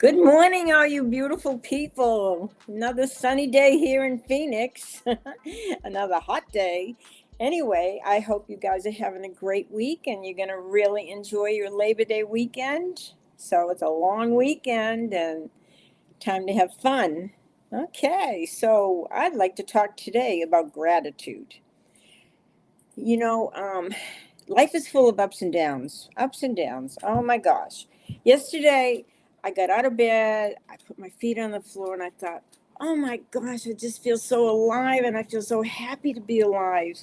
Good morning, all you beautiful people. Another sunny day here in Phoenix. Another hot day. Anyway, I hope you guys are having a great week and you're going to really enjoy your Labor Day weekend. So it's a long weekend and time to have fun. Okay, so I'd like to talk today about gratitude. You know, um, Life is full of ups and downs. Ups and downs. Oh my gosh. Yesterday, I got out of bed, I put my feet on the floor, and I thought, oh my gosh, I just feel so alive and I feel so happy to be alive.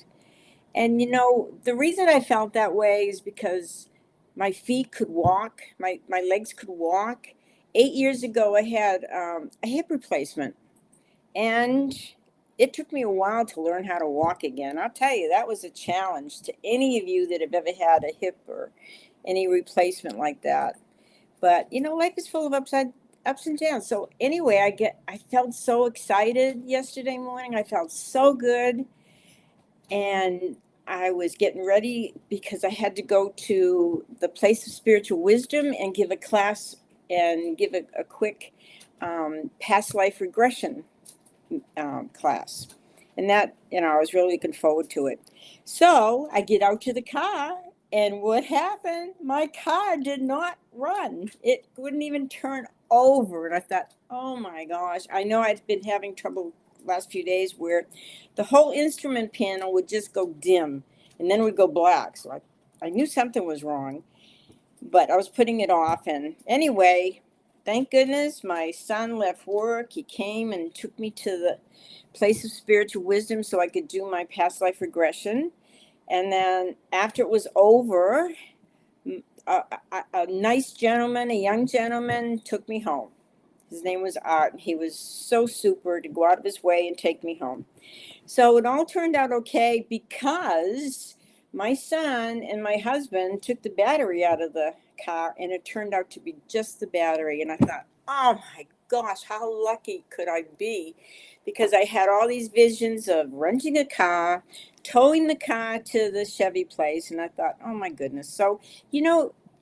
And the reason I felt that way is because my feet could walk, my legs could walk. 8 years ago, I had a hip replacement. And it took me a while to learn how to walk again. I'll tell you, that was a challenge to any of you that have ever had a hip or any replacement like that. But life is full of ups and downs. So anyway, I felt so excited yesterday morning. I felt so good, and I was getting ready because I had to go to the place of spiritual wisdom and give a class and give a quick past life regression class. And that, I was really looking forward to it. So I get out to the car, and what happened? My car did not run. It wouldn't even turn over. And I thought, oh my gosh, I know I'd been having trouble last few days where the whole instrument panel would just go dim and then would go black. So I knew something was wrong, but I was putting it off. And anyway, thank goodness my son left work. He came and took me to the place of spiritual wisdom so I could do my past life regression. And then after it was over, a nice gentleman, a young gentleman, took me home. His name was Art. He was so super to go out of his way and take me home. So it all turned out okay because my son and my husband took the battery out of the car, and it turned out to be just the battery. And I thought, oh my gosh, how lucky could I be? Because I had all these visions of renting a car, towing the car to the Chevy place, and I thought, oh my goodness. So,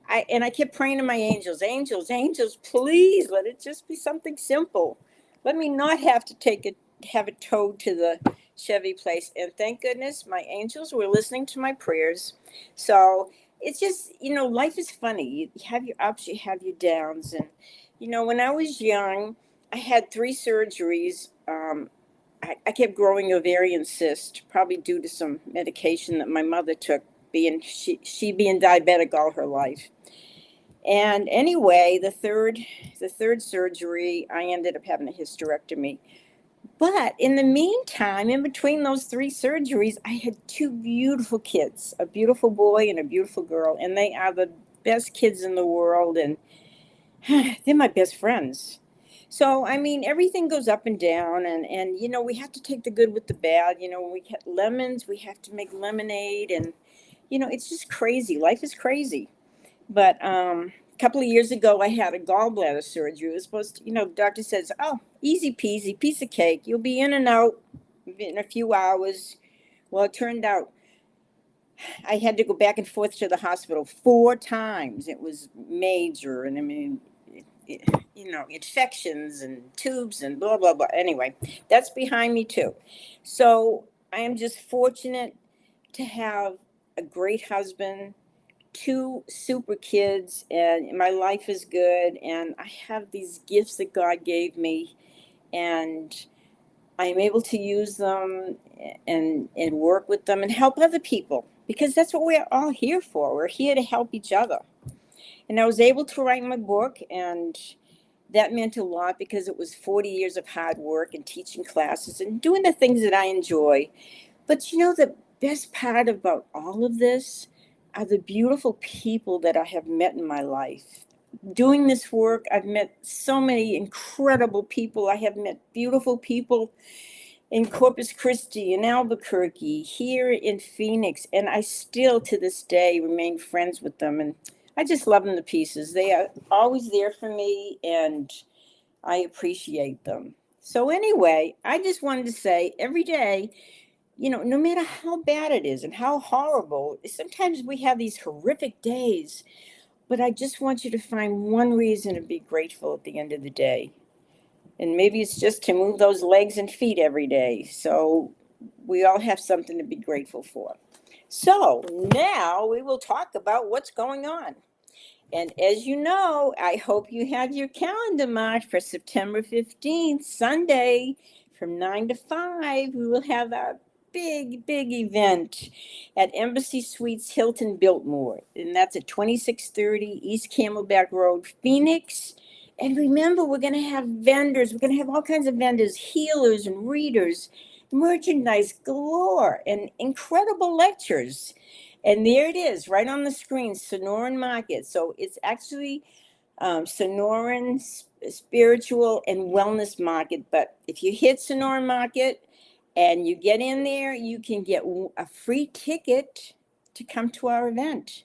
I kept praying to my angels, angels, angels, please let it just be something simple. Let me not have to have it towed to the Chevy place. And thank goodness my angels were listening to my prayers. So it's just, life is funny. You have your ups, you have your downs. And, when I was young, I had 3 surgeries. I kept growing ovarian cyst, probably due to some medication that my mother took, being she being diabetic all her life. And anyway, the third surgery, I ended up having a hysterectomy. But in the meantime, in between those 3 surgeries, I had 2 beautiful kids, a beautiful boy and a beautiful girl, and they are the best kids in the world, and they're my best friends. So, I mean, everything goes up and down, and we have to take the good with the bad. When we get lemons, we have to make lemonade, and, it's just crazy. Life is crazy. But a couple of years ago, I had a gallbladder surgery. It was supposed to, the doctor says, oh, easy peasy, piece of cake. You'll be in and out in a few hours. Well, it turned out I had to go back and forth to the hospital 4 times. It was major. And I mean, infections and tubes and blah, blah, blah. Anyway, that's behind me too. So I am just fortunate to have a great husband, 2 super kids, and my life is good, and I have these gifts that God gave me, and I am able to use them and work with them and help other people, because that's what we're all here for. We're here to help each other. And I was able to write my book, and that meant a lot because it was 40 years of hard work and teaching classes and doing the things that I enjoy. But the best part about all of this are the beautiful people that I have met in my life. Doing this work, I've met so many incredible people. I have met beautiful people in Corpus Christi, in Albuquerque, here in Phoenix, and I still to this day remain friends with them. And I just love them to pieces. They are always there for me, and I appreciate them. So anyway, I just wanted to say every day, no matter how bad it is and how horrible, sometimes we have these horrific days. But I just want you to find one reason to be grateful at the end of the day. And maybe it's just to move those legs and feet every day. So we all have something to be grateful for. So now we will talk about what's going on. And as you know, I hope you have your calendar marked for September 15th, Sunday, from 9 to 5. We will have our big event at Embassy Suites Hilton Biltmore. And that's at 2630 East Camelback Road, Phoenix. And remember, we're going to have vendors. We're going to have all kinds of vendors, healers and readers, merchandise galore, and incredible lectures. And there it is, right on the screen, Sonoran Market. So it's actually Sonoran Spiritual and Wellness Market. But if you hit Sonoran Market and you get in there, you can get a free ticket to come to our event.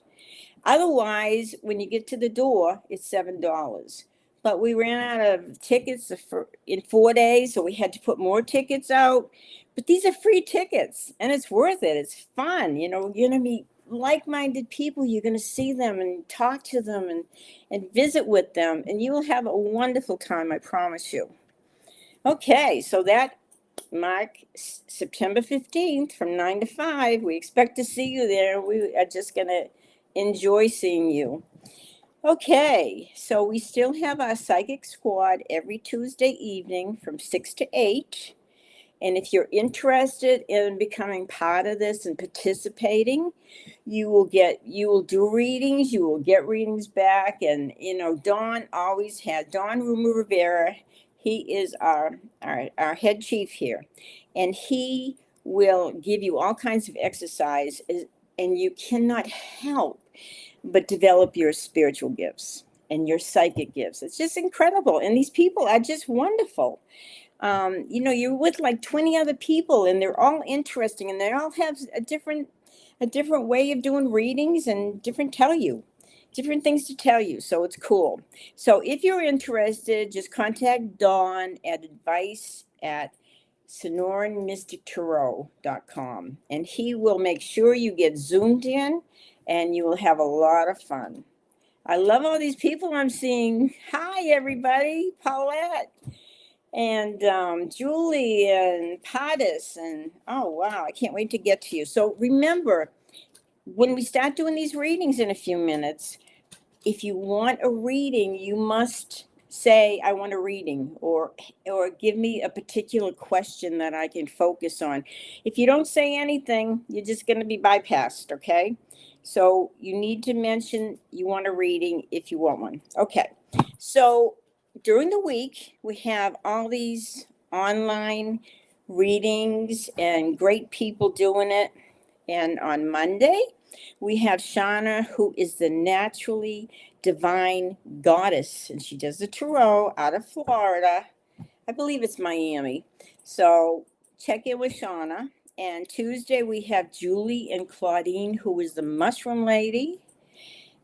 Otherwise, when you get to the door, it's $7. But we ran out of tickets in 4 days, so we had to put more tickets out. But these are free tickets, and it's worth it. It's fun. You know, you're going to meet like-minded people. You're going to see them and talk to them and visit with them, and you will have a wonderful time, I promise you. Okay, so that mark September 15th from 9 to 5. We expect to see you there. We are just going to enjoy seeing you. Okay, so we still have our psychic squad every Tuesday evening from 6 to 8. And if you're interested in becoming part of this and participating, you will do readings, you will get readings back. And, you know, Don Ruma Rivera, he is our head chief here. And he will give you all kinds of exercise, and you cannot help but develop your spiritual gifts and your psychic gifts. It's just incredible. And these people are just wonderful. You know, you're with like 20 other people, and they're all interesting, and they all have a different way of doing readings and different things to tell you. So it's cool. So if you're interested, just contact Dawn at advice@sonoranmystictarot.com, and he will make sure you get zoomed in, and you will have a lot of fun. I love all these people I'm seeing. Hi, everybody. Paulette and Julie and Pattis. And oh, wow, I can't wait to get to you. So remember, when we start doing these readings in a few minutes, if you want a reading, you must say, I want a reading, or give me a particular question that I can focus on. If you don't say anything, you're just going to be bypassed, okay? So you need to mention you want a reading if you want one. Okay, so during the week, we have all these online readings and great people doing it. And on Monday, we have Shauna, who is the naturally divine goddess, and she does the tarot out of Florida. I believe it's Miami. So check in with Shauna. And Tuesday, we have Julie and Claudine, who is the mushroom lady.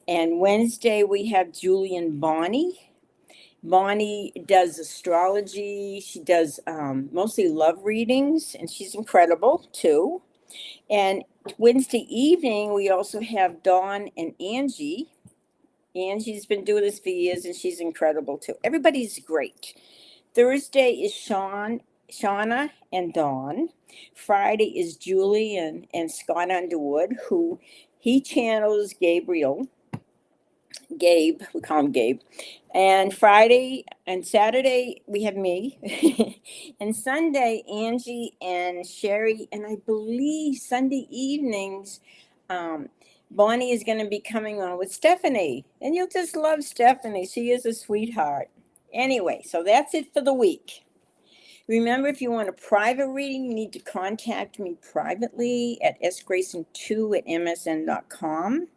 And Wednesday, we have Julie and Bonnie. Bonnie does astrology. She does mostly love readings, and she's incredible too. And Wednesday evening, we also have Dawn and Angie. Angie's been doing this for years, and she's incredible too. Everybody's great. Thursday is Shauna and Dawn. Friday is Julie and Scott Underwood, who he channels Gabe, we call him Gabe. And Friday and Saturday, we have me. And Sunday, Angie and Sherry. And I believe Sunday evenings, Bonnie is going to be coming on with Stephanie. And you'll just love Stephanie. She is a sweetheart. Anyway, so that's it for the week. Remember, if you want a private reading, you need to contact me privately at sgrayson2@msn.com.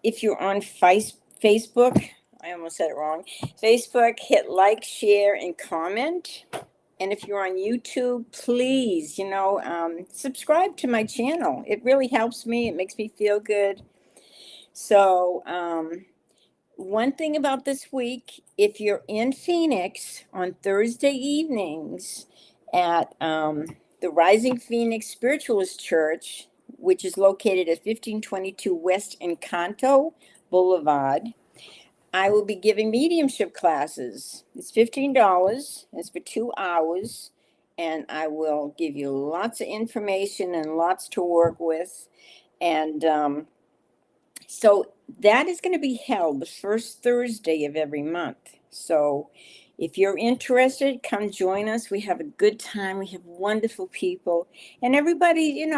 If you're on Facebook, I almost said it wrong. Facebook, hit like, share, and comment. And if you're on YouTube, please, subscribe to my channel. It really helps me. It makes me feel good. So, one thing about this week, if you're in Phoenix on Thursday evenings at the Rising Phoenix Spiritualist Church, which is located at 1522 West Encanto Boulevard. I will be giving mediumship classes. It's $15. It's for 2 hours. And I will give you lots of information and lots to work with. And so that is going to be held the first Thursday of every month. So if you're interested, come join us. We have a good time. We have wonderful people. And everybody,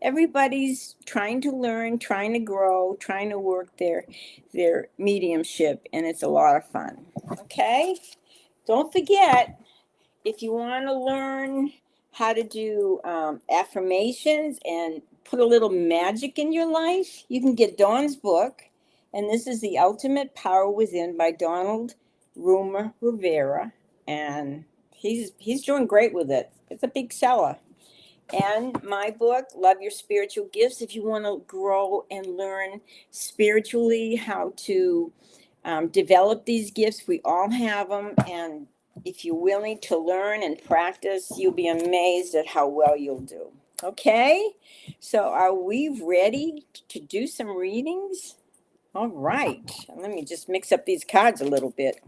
everybody's trying to learn, trying to grow, trying to work their mediumship. And it's a lot of fun. Okay? Don't forget, if you want to learn how to do affirmations and put a little magic in your life, you can get Dawn's book. And this is The Ultimate Power Within by Donald Rumer Rivera. And he's doing great with it. It's a big seller. And my book, Love Your Spiritual Gifts, if you want to grow and learn spiritually how to develop these gifts. We all have them. And if you're willing to learn and practice, you'll be amazed at how well you'll do. Okay? So are we ready to do some readings? All right. Let me just mix up these cards a little bit.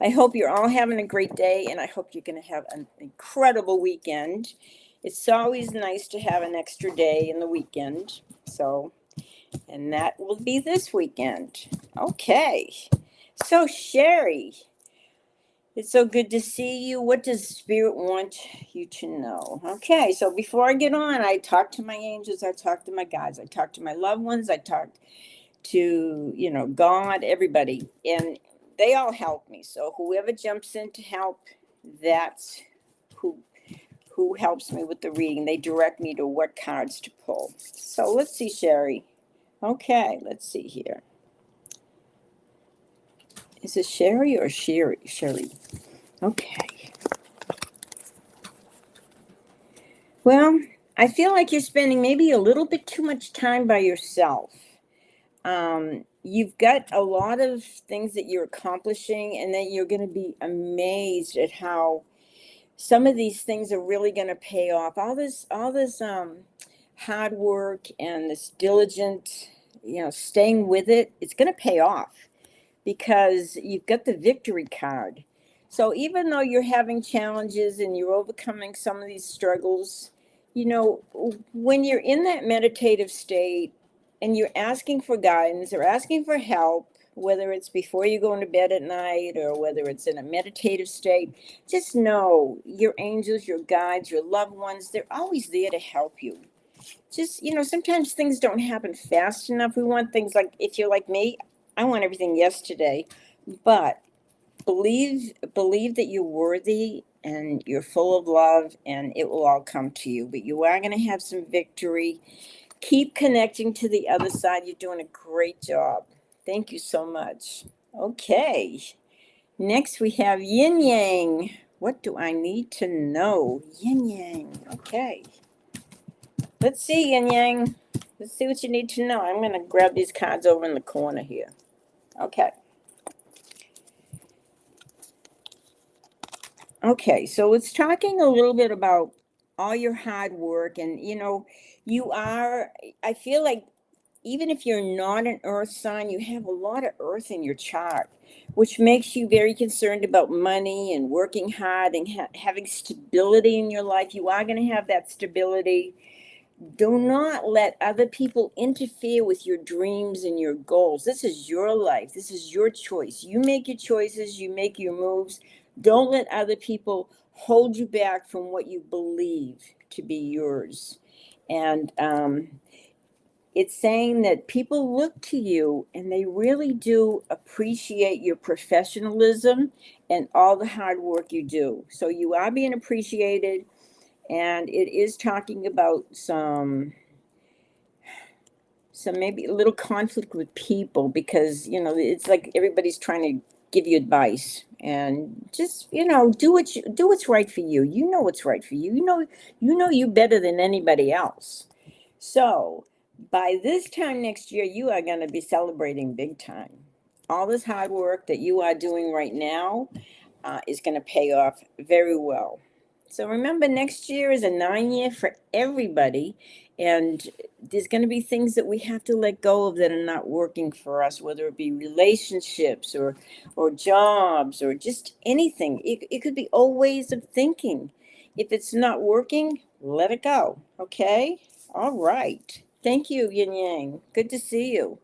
I hope you're all having a great day, and I hope you're going to have an incredible weekend. It's always nice to have an extra day in the weekend. And that will be this weekend. Okay. So, Sherry, it's so good to see you. What does Spirit want you to know? Okay. So before I get on, I talk to my angels. I talk to my guides. I talk to my loved ones. I talk to, God, everybody. And they all help me. So whoever jumps in to help, that's who helps me with the reading. They direct me to what cards to pull. So let's see, Sherry. Okay, let's see here. Is it Sherry or Sherry? Sherry. Okay. Well, I feel like you're spending maybe a little bit too much time by yourself. You've got a lot of things that you're accomplishing, and then you're going to be amazed at how some of these things are really going to pay off. All this hard work and this diligent, staying with it, it's going to pay off because you've got the victory card. So even though you're having challenges and you're overcoming some of these struggles, when you're in that meditative state and you're asking for guidance or asking for help, whether it's before you go into bed at night or whether it's in a meditative state, just know your angels, your guides, your loved ones, they're always there to help you. Just, sometimes things don't happen fast enough. We want things like, if you're like me, I want everything yesterday, but believe that you're worthy and you're full of love and it will all come to you. But you are going to have some victory. Keep connecting to the other side. You're doing a great job. Thank you so much. Okay. Next we have Yin Yang. What do I need to know? Yin Yang. Okay. Let's see, Yin Yang. Let's see what you need to know. I'm going to grab these cards over in the corner here. Okay. Okay, so it's talking a little bit about all your hard work and, I feel like even if you're not an earth sign, you have a lot of earth in your chart, which makes you very concerned about money and working hard and having stability in your life. You are going to have that stability. Do not let other people interfere with your dreams and your goals. This is your life. This is your choice. You make your choices. You make your moves. Don't let other people hold you back from what you believe to be yours. And it's saying that people look to you and they really do appreciate your professionalism and all the hard work you do. So you are being appreciated. And it is talking about some maybe a little conflict with people because, it's like everybody's trying to give you advice and just, do what's right for you. You know what's right for you. You know you better than anybody else. So by this time next year, you are going to be celebrating big time. All this hard work that you are doing right now is going to pay off very well. So remember, next year is a 9 year for everybody. And there's going to be things that we have to let go of that are not working for us, whether it be relationships or jobs or just anything. It could be old ways of thinking. If it's not working, let it go. Okay? All right. Thank you, Yin Yang. Good to see you.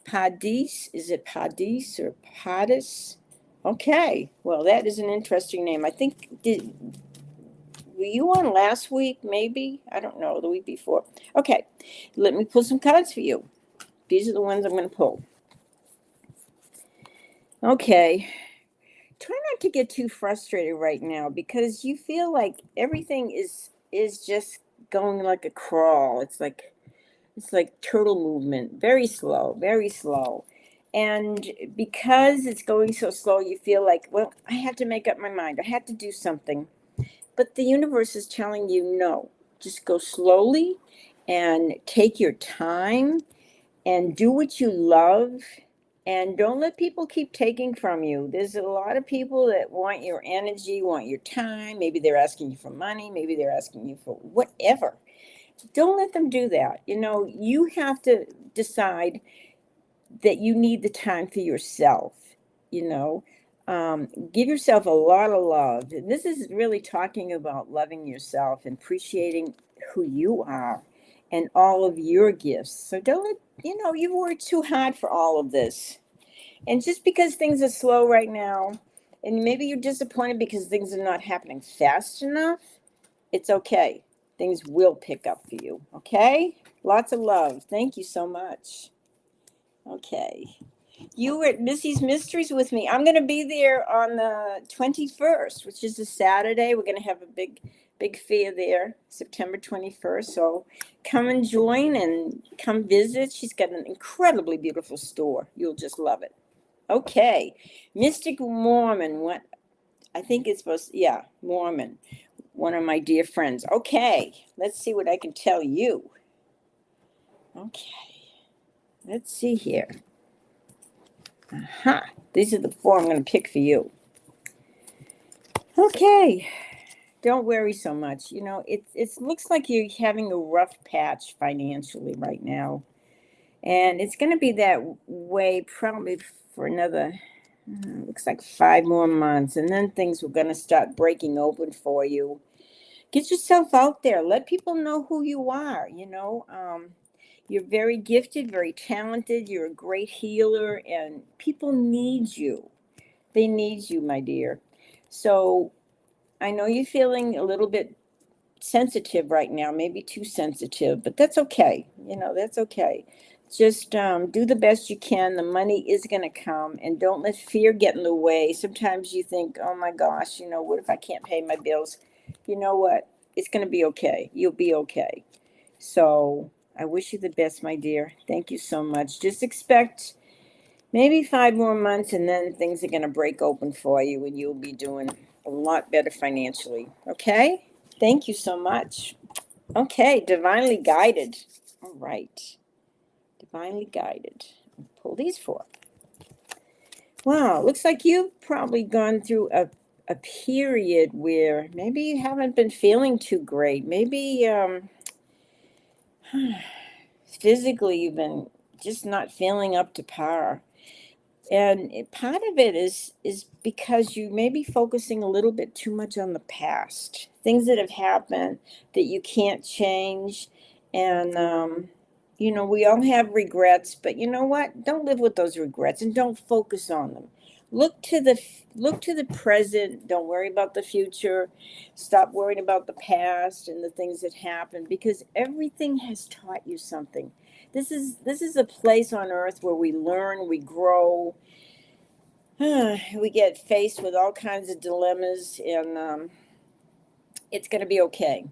Padis, is it Padis or Padis? Okay. Well, that is an interesting name. I think, were you on last week, maybe? I don't know, the week before. Okay, let me pull some cards for you. These are the ones I'm going to pull. Okay, try not to get too frustrated right now because you feel like everything is just going like a crawl. It's like turtle movement, very slow, very slow. And because it's going so slow, you feel like, well, I have to make up my mind. I have to do something. But the universe is telling you no. Just go slowly and take your time and do what you love and don't let people keep taking from you. There's a lot of people that want your energy, want your time. Maybe they're asking you for money, maybe they're asking you for whatever. Don't let them do that. You have to decide that you need the time for yourself, you know. Give yourself a lot of love. This is really talking about loving yourself and appreciating who you are and all of your gifts. So don't let, you've worked too hard for all of this. And just because things are slow right now, and maybe you're disappointed because things are not happening fast enough, it's okay. Things will pick up for you, okay? Lots of love. Thank you so much. Okay. You were at Missy's Mysteries with me. I'm going to be there on the 21st, which is a Saturday. We're going to have a big fair there, September 21st. So come and join and come visit. She's got an incredibly beautiful store. You'll just love it. Okay. Mystic Mormon. What? I think it's supposed to, yeah, Mormon. One of my dear friends. Okay. Let's see what I can tell you. Okay. Let's see here. Aha. These are the four I'm going to pick for you. Okay. Don't worry so much. It looks like you're having a rough patch financially right now. And it's going to be that way probably for another, looks like 5 more months. And then things are going to start breaking open for you. Get yourself out there. Let people know who you are, You're very gifted, very talented. You're a great healer, and people need you. They need you, my dear. So I know you're feeling a little bit sensitive right now, maybe too sensitive, but that's okay. That's okay. Just do the best you can. The money is going to come, and don't let fear get in the way. Sometimes you think, oh my gosh, what if I can't pay my bills? You know what? It's going to be okay. You'll be okay. So I wish you the best, my dear. Thank you so much. Just expect maybe 5 more months, and then things are going to break open for you, and you'll be doing a lot better financially. Okay? Thank you so much. Okay, divinely guided. All right. Divinely guided. I'll pull these 4. Wow, looks like you've probably gone through a period where maybe you haven't been feeling too great. Maybe physically you've been just not feeling up to par. And part of it is because you may be focusing a little bit too much on the past, things that have happened that you can't change. And we all have regrets, but you know what? Don't live with those regrets and don't focus on them. Look to the present. Don't worry about the future. Stop worrying about the past and the things that happened, because everything has taught you something. This is a place on earth where we learn, we grow. We get faced with all kinds of dilemmas, and it's going to be okay.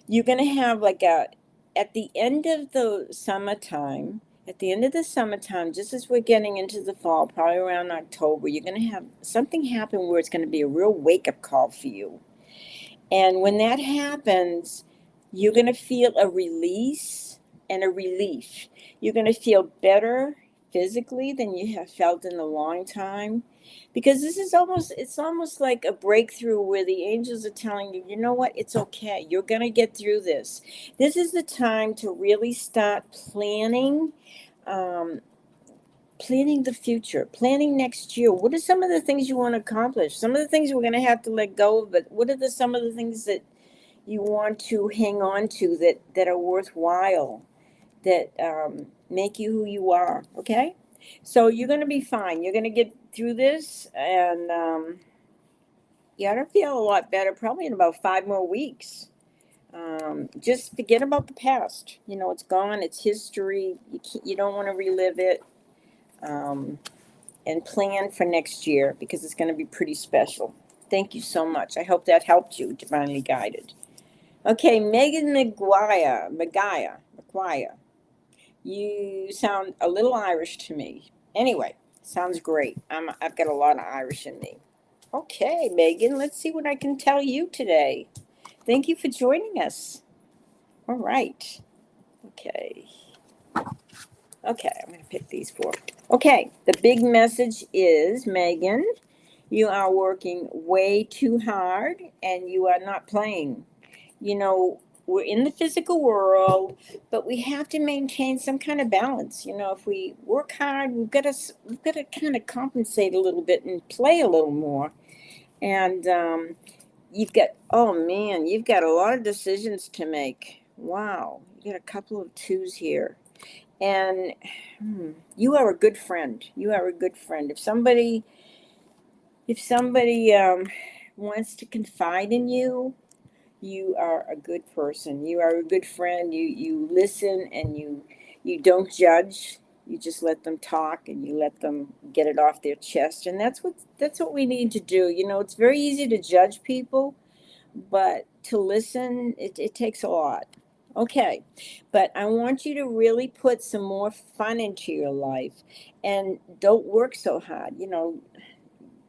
You're going to have at the end of the summertime, just as we're getting into the fall, probably around October, you're going to have something happen where it's going to be a real wake-up call for you. And when that happens, you're going to feel a release and a relief. You're going to feel better physically than you have felt in a long time. because this is almost, it's almost like a breakthrough where the angels are telling you, you know what, it's okay, you're going to get through this. This is the time to really start planning, um, planning the future, planning next year. What are some of the things you want to accomplish? Some of the things we're going to have to let go of, but what are some of the things that you want to hang on to, that are worthwhile, that make you who you are? Okay, so you're going to be fine. You're going to get through this, and you're going to feel a lot better probably in about 5 more weeks. Just forget about the past. You know, it's gone. It's history. You don't want to relive it. Um, and plan for next year because it's going to be pretty special. Thank you so much. I hope that helped you, Divinely Guided. Okay, Megan McGuire. You sound a little Irish to me. Anyway, sounds great. I've got a lot of Irish in me. Okay, Megan, let's see what I can tell you today. Thank you for joining us. All right. Okay. Okay, I'm going to pick these four. Okay, the big message is, Megan, you are working way too hard and you are not playing. You know, we're in the physical world, but we have to maintain some kind of balance. You know, if we work hard, we've got to kind of compensate a little bit and play a little more. And oh man, you've got a lot of decisions to make. Wow, you got a couple of twos here. And you are a good friend. You are a good friend. If somebody wants to confide in you, you are a good person. You are a good friend. You listen, and you don't judge. You just let them talk, and you let them get it off their chest. And that's what we need to do. You know, it's very easy to judge people, but to listen, it takes a lot. Okay, but I want you to really put some more fun into your life, and don't work so hard. You know,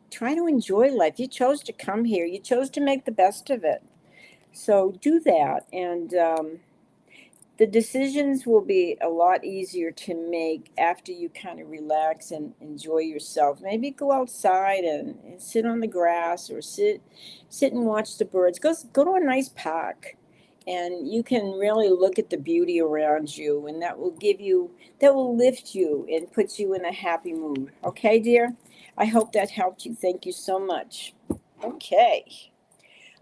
try to enjoy life. You chose to come here, you chose to make the best of it. So do that, and the decisions will be a lot easier to make after you kind of relax and enjoy yourself. Maybe go outside and sit on the grass, or sit and watch the birds. Go to a nice park, and you can really look at the beauty around you, and that will lift you and put you in a happy mood. Okay, dear? I hope that helped you. Thank you so much. Okay.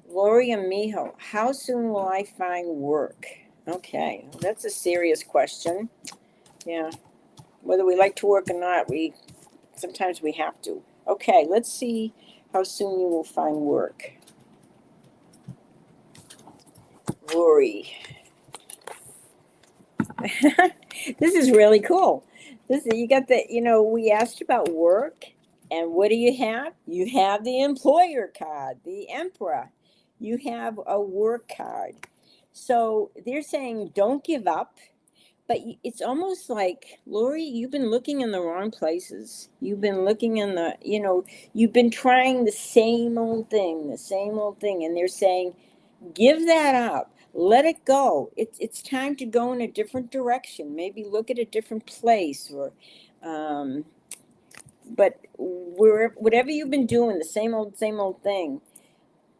Lori Amijo, how soon will I find work? Okay, that's a serious question. Yeah, whether we like to work or not, sometimes we have to. Okay, let's see how soon you will find work. Lori. This is really cool. You got we asked about work, and what do you have? You have the employer card, the emperor. You have a work card. So they're saying don't give up, but it's almost like, Lori, you've been looking in the wrong places. You've been looking you've been trying the same old thing, and they're saying give that up. Let it go. It's time to go in a different direction. Maybe look at a different place, or um, but whatever you've been doing, the same old thing,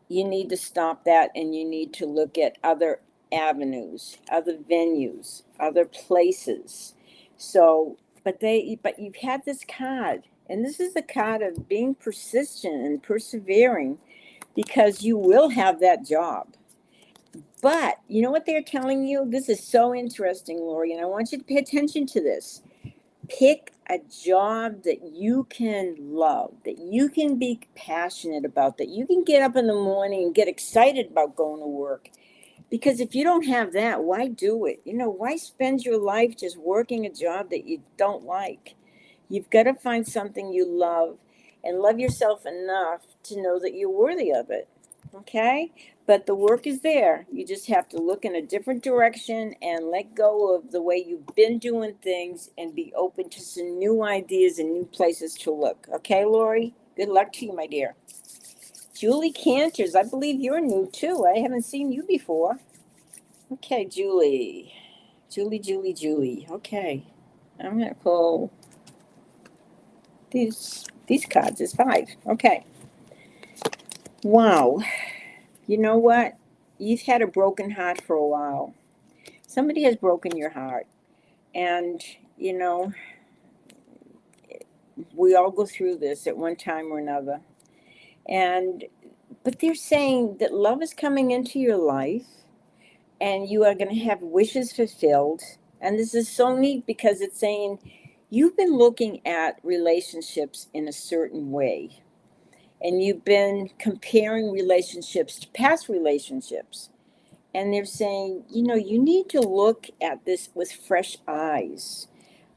you need to stop that, and you need to look at other avenues, other venues, other places. So, but you've had this card, and this is the card of being persistent and persevering, because you will have that job. But you know what they're telling you? This is so interesting, Lori, and I want you to pay attention to this. Pick a job that you can love, that you can be passionate about, that you can get up in the morning and get excited about going to work. Because if you don't have that, why do it? Why spend your life just working a job that you don't like? You've got to find something you love, and love yourself enough to know that you're worthy of it. Okay? But the work is there. You just have to look in a different direction and let go of the way you've been doing things, and be open to some new ideas and new places to look. Okay, Lori? Good luck to you, my dear. Julie Cantors, I believe you're new too. I haven't seen you before. Okay, Julie. Julie. Okay. I'm going to pull These cards is 5. Okay. Wow. You know what? You've had a broken heart for a while. Somebody has broken your heart. And, you know, we all go through this at one time or another. And, but they're saying that love is coming into your life and you are going to have wishes fulfilled. And this is so neat because it's saying you've been looking at relationships in a certain way and you've been comparing relationships to past relationships. And they're saying, you know, you need to look at this with fresh eyes.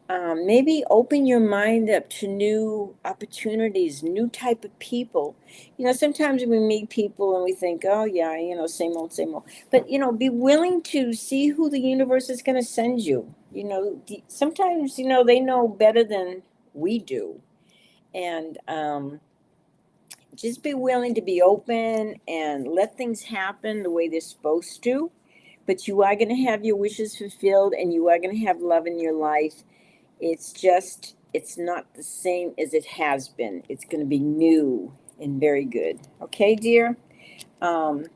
Maybe open your mind up to new opportunities, new type of people. You know, sometimes we meet people and we think, oh yeah, you know, same old, same old. But you know, be willing to see who the universe is going to send you. You know, sometimes you know they know better than we do, and just be willing to be open and let things happen the way they're supposed to. But you are going to have your wishes fulfilled, and you are going to have love in your life. It's just, it's not the same as it has been. It's going to be new and very good. Okay, dear? Um,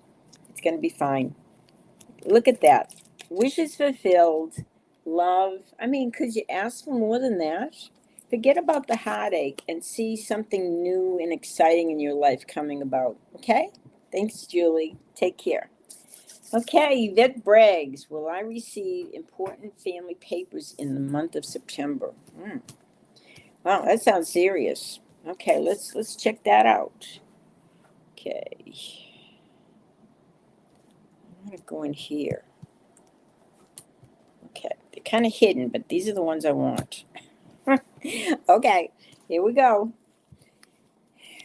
it's going to be fine. Look at that. Wishes fulfilled, love. I mean, could you ask for more than that? Forget about the heartache and see something new and exciting in your life coming about. Okay? Thanks, Julie. Take care. Okay, Yvette Braggs. Will I receive important family papers in the month of September? Wow, that sounds serious. Okay, let's check that out. Okay. I'm gonna go in here. Okay, they're kind of hidden, but these are the ones I want. Okay, here we go.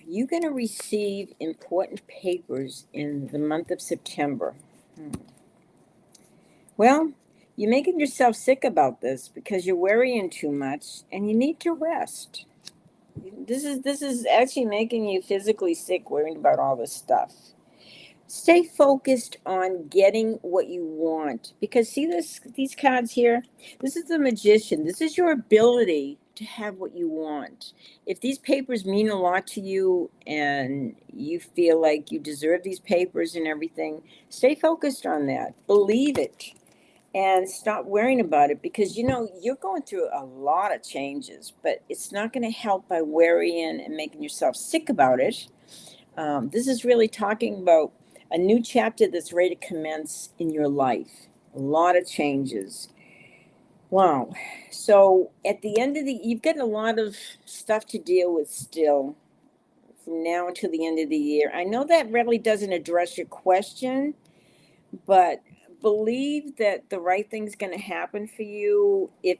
You're gonna receive important papers in the month of September. Well, you're making yourself sick about this because you're worrying too much and you need to rest. This is actually making you physically sick worrying about all this stuff. Stay focused on getting what you want because see these cards here, this is the magician. This is your ability to have what you want. If these papers mean a lot to you and you feel like you deserve these papers and everything, stay focused on that. Believe it and stop worrying about it because you know you're going through a lot of changes, but it's not going to help by worrying and making yourself sick about it. This is really talking about a new chapter that's ready to commence in your life. A lot of changes. Wow. So at the end of you've got a lot of stuff to deal with still from now until the end of the year. I know that really doesn't address your question, but believe that the right thing's going to happen for you. If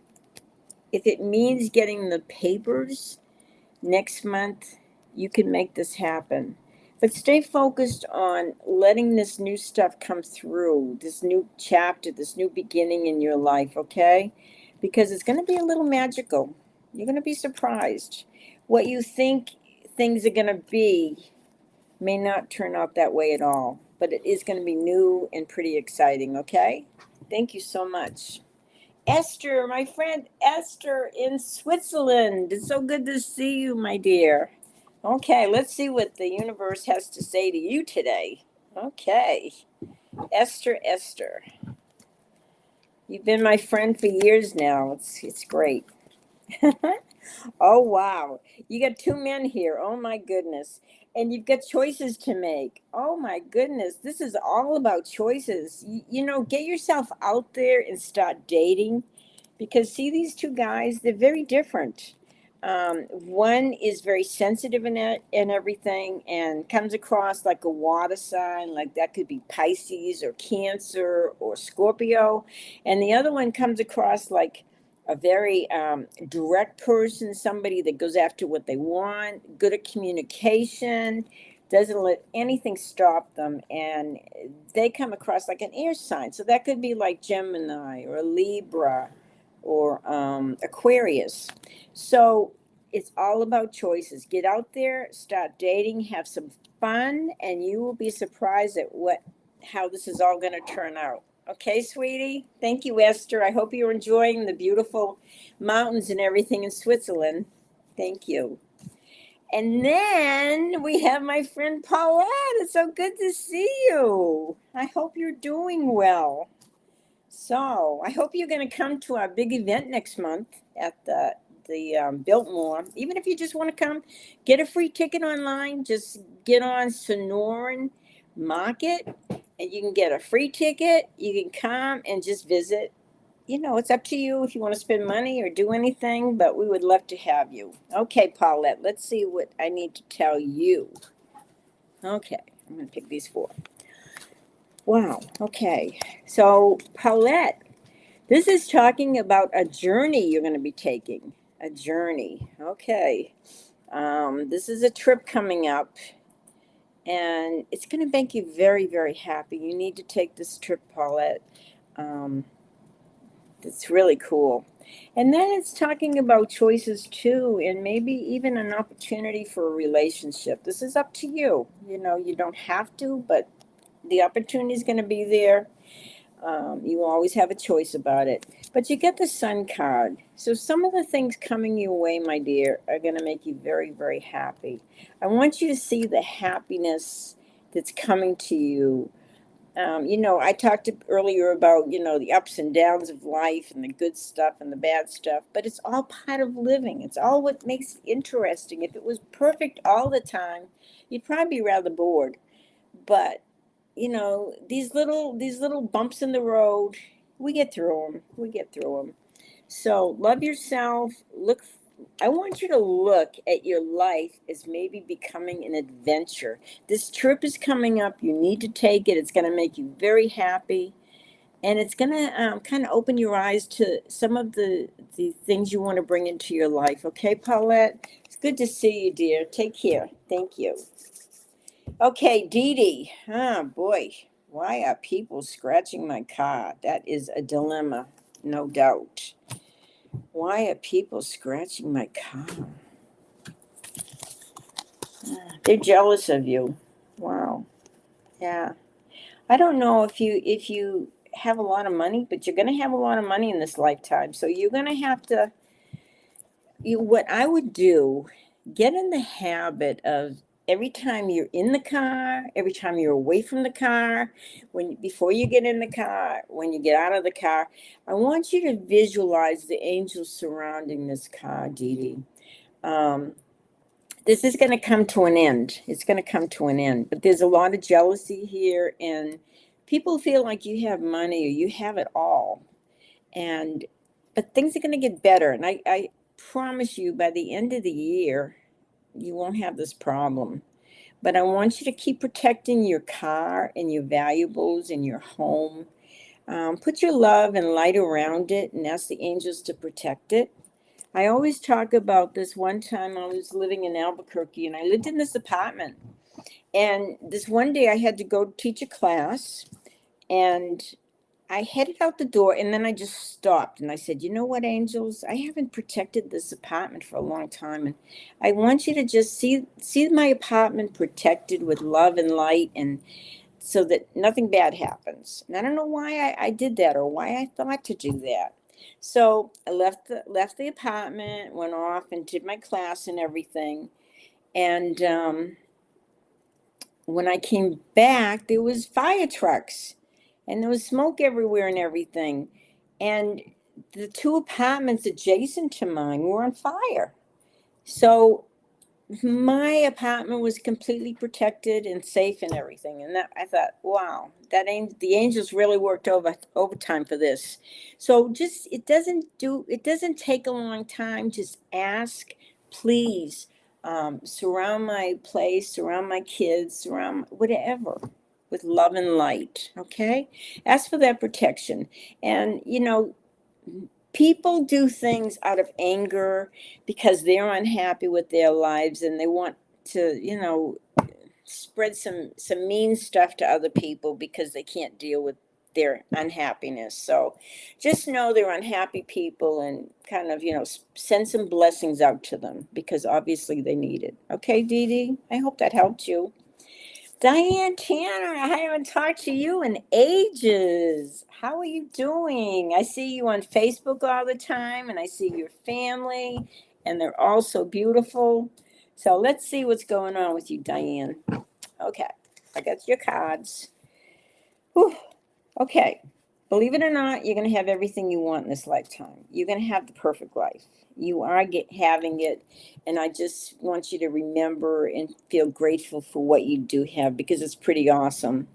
it means getting the papers next month, you can make this happen. But stay focused on letting this new stuff come through, this new chapter, this new beginning in your life, okay? Because it's going to be a little magical. You're going to be surprised. What you think things are going to be may not turn out that way at all, but it is going to be new and pretty exciting, okay? Thank you so much. Esther, my friend Esther in Switzerland. It's so good to see you, my dear. Okay, let's see what the universe has to say to you today. Okay, Esther. You've been my friend for years now. It's great. Oh, wow. You got 2 men here. Oh, my goodness. And you've got choices to make. Oh, my goodness. This is all about choices. You know, get yourself out there and start dating because, see, these 2 guys, they're very different. One is very sensitive in everything and comes across like a water sign, like that could be Pisces or Cancer or Scorpio. And the other one comes across like a very direct person, somebody that goes after what they want, good at communication, doesn't let anything stop them. And they come across like an air sign. So that could be like Gemini or Libra or Aquarius. So it's all about choices. Get out there, start dating, have some fun, and you will be surprised at how this is all going to turn out. Okay, sweetie? Thank you, Esther. I hope you're enjoying the beautiful mountains and everything in Switzerland. Thank you. And then we have my friend Paulette. It's so good to see you. I hope you're doing well. So I hope you're going to come to our big event next month at the Biltmore. Even if you just want to come, get a free ticket online. Just get on Sonoran Market, and you can get a free ticket. You can come and just visit. It's up to you if you want to spend money or do anything, but we would love to have you. Okay, Paulette, let's see what I need to tell you. Okay, I'm going to pick these four. Wow, okay. So, Paulette, this is talking about a journey you're going to be taking. A journey. Okay. This is a trip coming up, and it's going to make you very, very happy. You need to take this trip, Paulette. Um, it's really cool. And then it's talking about choices too, and maybe even an opportunity for a relationship. This is up to you. You don't have to, but the opportunity is going to be there. You always have a choice about it. But you get the sun card. So some of the things coming your way, my dear, are going to make you very, very happy. I want you to see the happiness that's coming to you. I talked earlier about, the ups and downs of life and the good stuff and the bad stuff, but it's all part of living. It's all what makes it interesting. If it was perfect all the time, you'd probably be rather bored. But these little bumps in the road, we get through them. So love yourself. I want you to look at your life as maybe becoming an adventure. This trip is coming up. You need to take it. It's going to make you very happy, and it's going to kind of open your eyes to some of the things you want to bring into your life. Okay, Paulette, it's good to see you, dear. Take care. Thank you. Okay, Dee Dee. Oh boy, why are people scratching my car? That is a dilemma, no doubt. Why are people scratching my car? They're jealous of you. Wow. Yeah. I don't know if you have a lot of money, but you're going to have a lot of money in this lifetime. So you're going to have to what I would do, get in the habit of every time you're in the car, every time you're away from the car, before you get in the car, when you get out of the car, I want you to visualize the angels surrounding this car, Dee Dee. This is going to come to an end. It's going to come to an end. But there's a lot of jealousy here, and people feel like you have money or you have it all. And but things are going to get better. And I promise you, by the end of the year, you won't have this problem. But I want you to keep protecting your car and your valuables and your home. Put your love and light around it and ask the angels to protect it. I always talk about this one time I was living in Albuquerque, and I lived in this apartment. And this one day I had to go teach a class, and I headed out the door, and then I just stopped and I said, "You know what, angels? I haven't protected this apartment for a long time, and I want you to just see my apartment protected with love and light, and so that nothing bad happens." And I don't know why I did that or why I thought to do that. So I left the apartment, went off and did my class and everything. And when I came back, there was fire trucks, and there was smoke everywhere and everything. And the two apartments adjacent to mine were on fire. So my apartment was completely protected and safe and everything. And that I thought, wow, the angels really worked overtime for this. So just it doesn't take a long time. Just ask, please. Surround my place, surround my kids, surround whatever with love and light. Okay, ask for that protection. And people do things out of anger because they're unhappy with their lives, and they want to spread some mean stuff to other people because they can't deal with their unhappiness. So just know they're unhappy people, and kind of send some blessings out to them because obviously they need it. Okay, Dee Dee, I hope that helped you. Diane Tanner, I haven't talked to you in ages. How are you doing? I see you on Facebook all the time, and I see your family. and they're all so beautiful. So let's see what's going on with you, Diane. Okay, I got your cards. Whew. Okay, believe it or not, you're going to have everything you want in this lifetime. You're going to have the perfect life. You are having it, and I just want you to remember and feel grateful for what you do have because it's pretty awesome.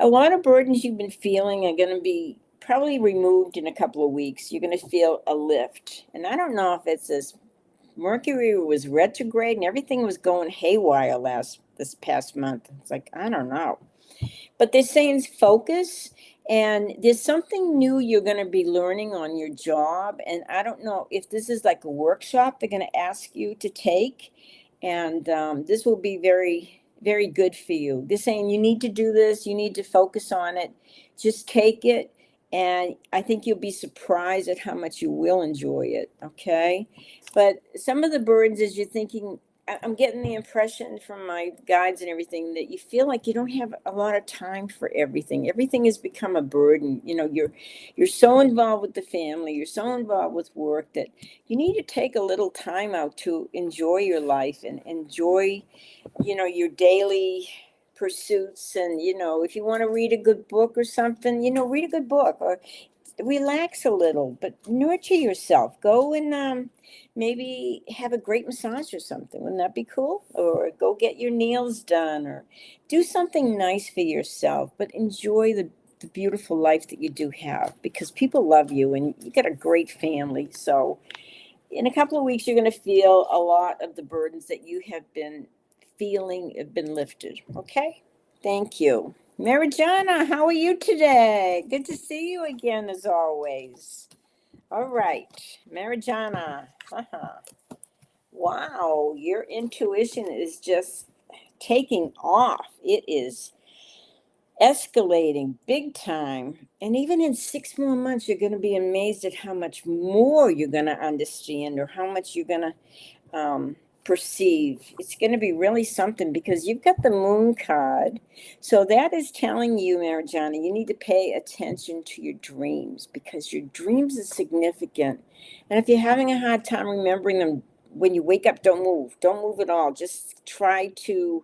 A lot of burdens you've been feeling are going to be probably removed in a couple of weeks. You're going to feel a lift. And I don't know if it's this Mercury was retrograde and everything was going haywire this past month. It's like, I don't know. But they're saying focus, and there's something new you're going to be learning on your job. And I don't know if this is like a workshop they're going to ask you to take. And this will be very, very good for you. They're saying you need to do this, you need to focus on it, just take it. And I think you'll be surprised at how much you will enjoy it. Okay. But some of the burdens, as you're thinking, I'm getting the impression from my guides and everything that you feel like you don't have a lot of time for everything. Everything has become a burden. You know, you're so involved with the family, you're so involved with work that you need to take a little time out to enjoy your life and enjoy, your daily pursuits. And, if you want to read a good book or something, read a good book or relax a little, but nurture yourself. Go and maybe have a great massage or something. Wouldn't that be cool? Or go get your nails done or do something nice for yourself, but enjoy the beautiful life that you do have because people love you and you got a great family. So in a couple of weeks, you're going to feel a lot of the burdens that you have been feeling have been lifted. Okay? Thank you. Marijana, how are you today? Good to see you again, as always. All right, Marijana. Wow, your intuition is just taking off. It is escalating big time. And even in 6 more months, you're going to be amazed at how much more you're going to understand or how much you're going to perceive. It's going to be really something because you've got the moon card. So that is telling you, Marijana, you need to pay attention to your dreams because your dreams are significant. And if you're having a hard time remembering them, when you wake up, don't move. Don't move at all. Just try to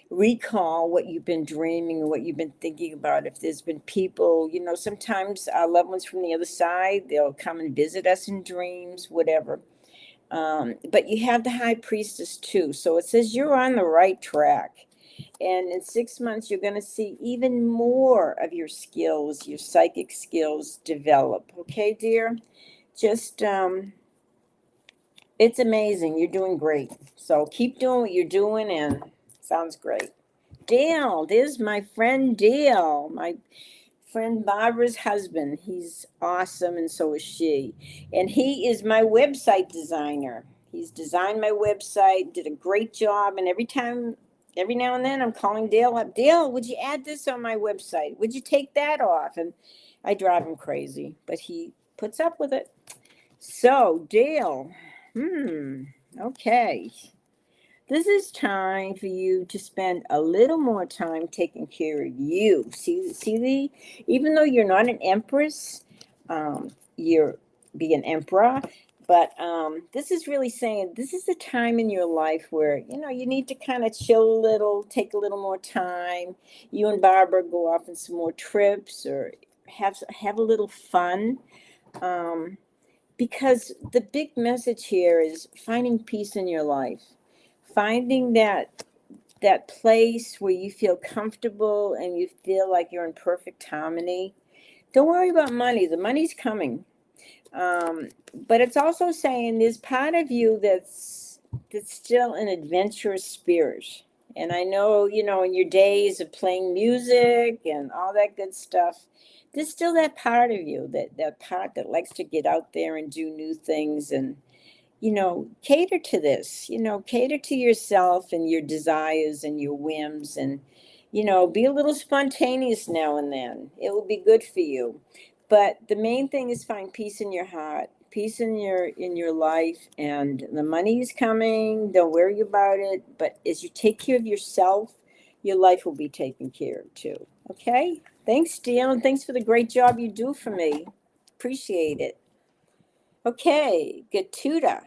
recall what you've been dreaming or what you've been thinking about. If there's been people, sometimes our loved ones from the other side, they'll come and visit us in dreams, whatever. But you have the high priestess too. So it says you're on the right track. And in 6 months, you're going to see even more of your skills, your psychic skills develop. Okay, dear? Just, it's amazing. You're doing great. So keep doing what you're doing and sounds great. Dale, there's my friend Dale, my friend Barbara's husband. He's awesome, and so is she. And he is my website designer. He's designed my website, did a great job. And every now and then, I'm calling Dale up. Dale, would you add this on my website? Would you take that off? And I drive him crazy, but he puts up with it. So, Dale, okay. This is time for you to spend a little more time taking care of you. Even though you're not an empress, you're be an emperor. But this is really saying this is a time in your life where you need to kind of chill a little, take a little more time. You and Barbara go off on some more trips or have a little fun. Because the big message here is finding peace in your life, finding that place where you feel comfortable and you feel like you're in perfect harmony. Don't worry about money. The money's coming. But it's also saying there's part of you that's still an adventurous spirit. And I know, in your days of playing music and all that good stuff, there's still that part of you, that part that likes to get out there and do new things and, cater to this, cater to yourself and your desires and your whims and, be a little spontaneous now and then. It will be good for you. But the main thing is find peace in your heart, peace in your life, and the money is coming. Don't worry about it. But as you take care of yourself, your life will be taken care of too. Okay? Thanks, Dale, and thanks for the great job you do for me. Appreciate it. Okay, Gatuda.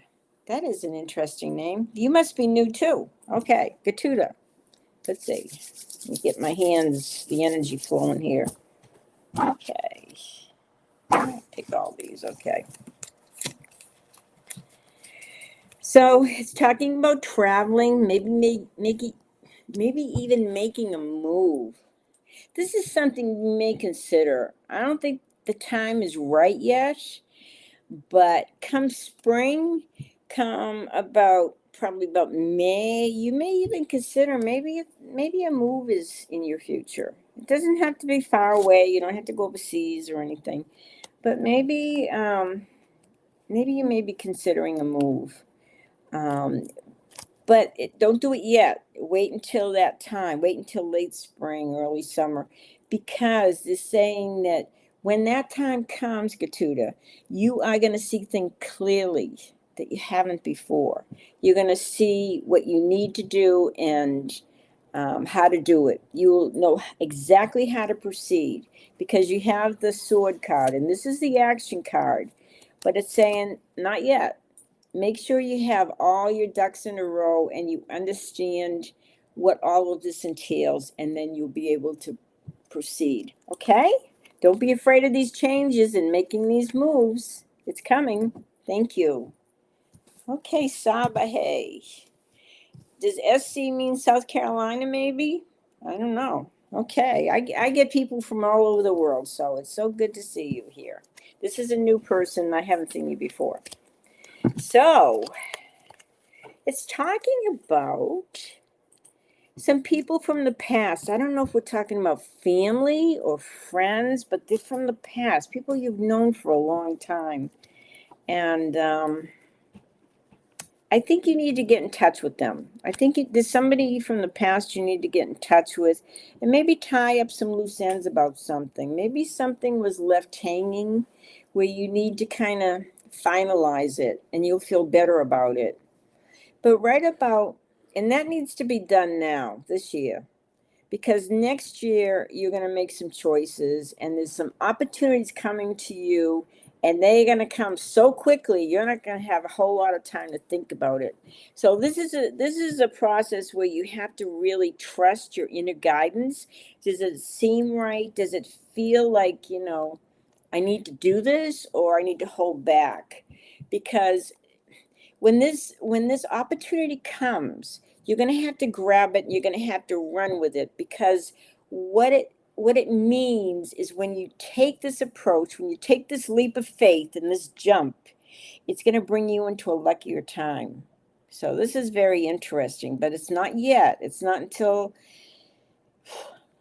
That is an interesting name. You must be new too. Okay, Gatuda. Let's see. Let me get my hands, the energy flowing here. Okay. Pick all these. Okay. So it's talking about traveling, maybe even making a move. This is something you may consider. I don't think the time is right yet, but come spring, come about probably about May, you may even consider maybe a move is in your future. It doesn't have to be far away. You don't have to go overseas or anything, but maybe you may be considering a move. Um, but don't do it yet. Wait until that time. Wait until late spring, early summer, because they're saying that when that time comes, Gatuda, you are going to see things clearly that you haven't before. You're going to see what you need to do and how to do it. You'll know exactly how to proceed because you have the sword card, and this is the action card, but it's saying not yet. Make sure you have all your ducks in a row and you understand what all of this entails, and then you'll be able to proceed. Okay? Don't be afraid of these changes and making these moves. It's coming. Thank you. Okay, Sabahay. Does SC mean South Carolina, maybe? I don't know. Okay, I get people from all over the world, so it's so good to see you here. This is a new person. I haven't seen you before. So, it's talking about some people from the past. I don't know if we're talking about family or friends, but they're from the past, people you've known for a long time. And I think you need to get in touch with them. I think there's somebody from the past you need to get in touch with and maybe tie up some loose ends about something. Maybe something was left hanging where you need to kind of finalize it and you'll feel better about it. But right about, and that needs to be done now, this year, because next year you're going to make some choices and there's some opportunities coming to you and they're going to come so quickly you're not going to have a whole lot of time to think about it. So this is a process where you have to really trust your inner guidance. Does it seem right? Does it feel like, I need to do this or I need to hold back? Because when this opportunity comes, you're going to have to grab it, you're going to have to run with it, because what it means is when you take this approach, when you take this leap of faith and this jump, it's going to bring you into a luckier time. So this is very interesting, but it's not yet. It's not until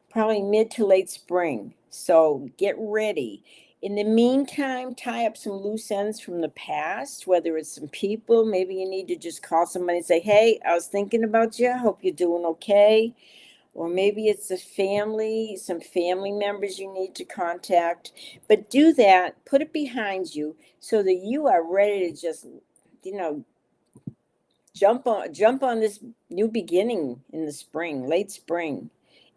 probably mid to late spring. So get ready. In the meantime, tie up some loose ends from the past, whether it's some people, maybe you need to just call somebody and say, hey, I was thinking about you. I hope you're doing okay. Or maybe it's some family members you need to contact. But do that, put it behind you so that you are ready to just, jump on this new beginning in the spring, late spring.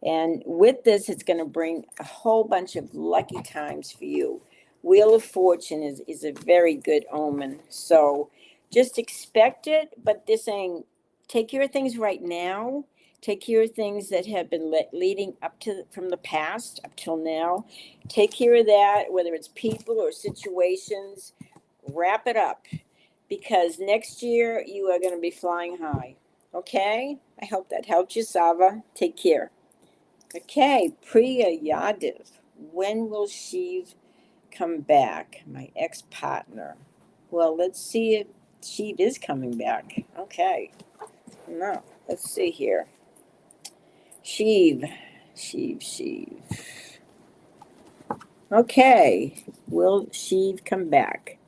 And with this, it's going to bring a whole bunch of lucky times for you. Wheel of Fortune is a very good omen. So just expect it, but they're saying take care of things right now. Take care of things that have been leading up to from the past up till now. Take care of that, whether it's people or situations. Wrap it up, because next year you are going to be flying high. Okay? I hope that helped you, Sava. Take care. Okay, Priya Yadav. When will Shiv come back? My ex-partner. Well, let's see if Shiv is coming back. Okay. No, let's see here. Shiv. Shiv. Okay. Will Shiv come back?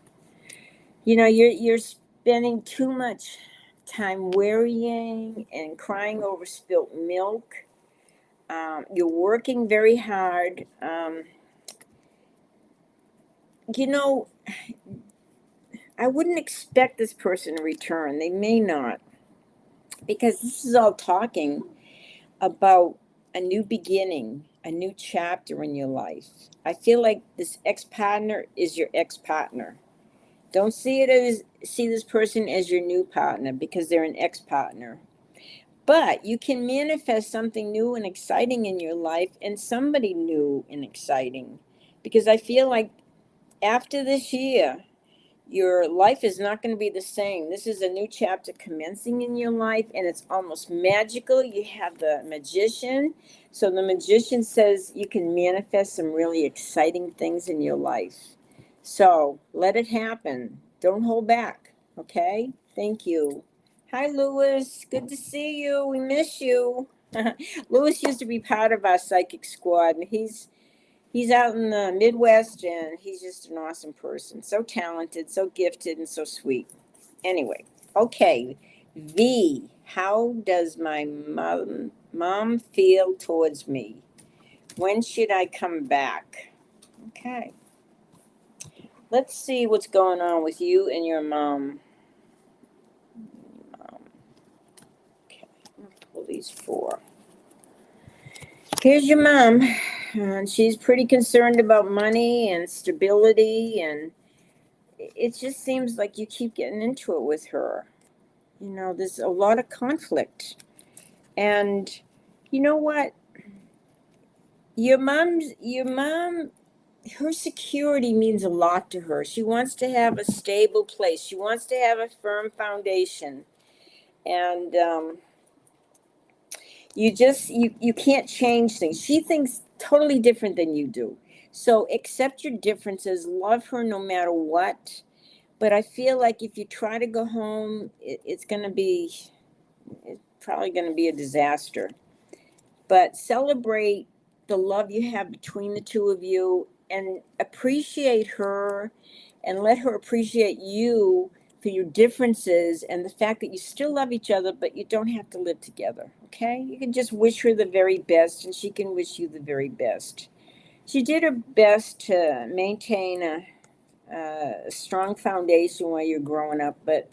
You're spending too much time worrying and crying over spilt milk. You're working very hard. You know, I wouldn't expect this person to return. They may not, because this is all talking about a new beginning, a new chapter in your life. I feel like this ex partner is your ex partner. Don't see this person as your new partner because they're an ex-partner. But you can manifest something new and exciting in your life and somebody new and exciting. Because I feel like after this year, your life is not going to be the same. This is a new chapter commencing in your life, and it's almost magical. You have the magician. So the magician says you can manifest some really exciting things in your life. So let it happen. Don't hold back. Okay? Thank you. Hi, Lewis. Good to see you. We miss you. Lewis used to be part of our psychic squad, and he's out in the Midwest, and he's just an awesome person. So talented, so gifted, and so sweet. Anyway, okay. V, how does my mom feel towards me? When should I come back? Okay. Let's see what's going on with you and your mom. Okay, I'm gonna pull these four. Here's your mom, and she's pretty concerned about money and stability, and it just seems like you keep getting into it with her. You know, there's a lot of conflict. And you know what? Your mom, her security means a lot to her. She wants to have a stable place. She wants to have a firm foundation. And you can't change things. She thinks totally different than you do. So accept your differences, love her no matter what. But I feel like if you try to go home, it's probably going to be a disaster. But celebrate the love you have between the two of you and appreciate her and let her appreciate you for your differences and the fact that you still love each other, but you don't have to live together. Okay? You can just wish her the very best, and she can wish you the very best. She did her best to maintain a strong foundation while you're growing up, but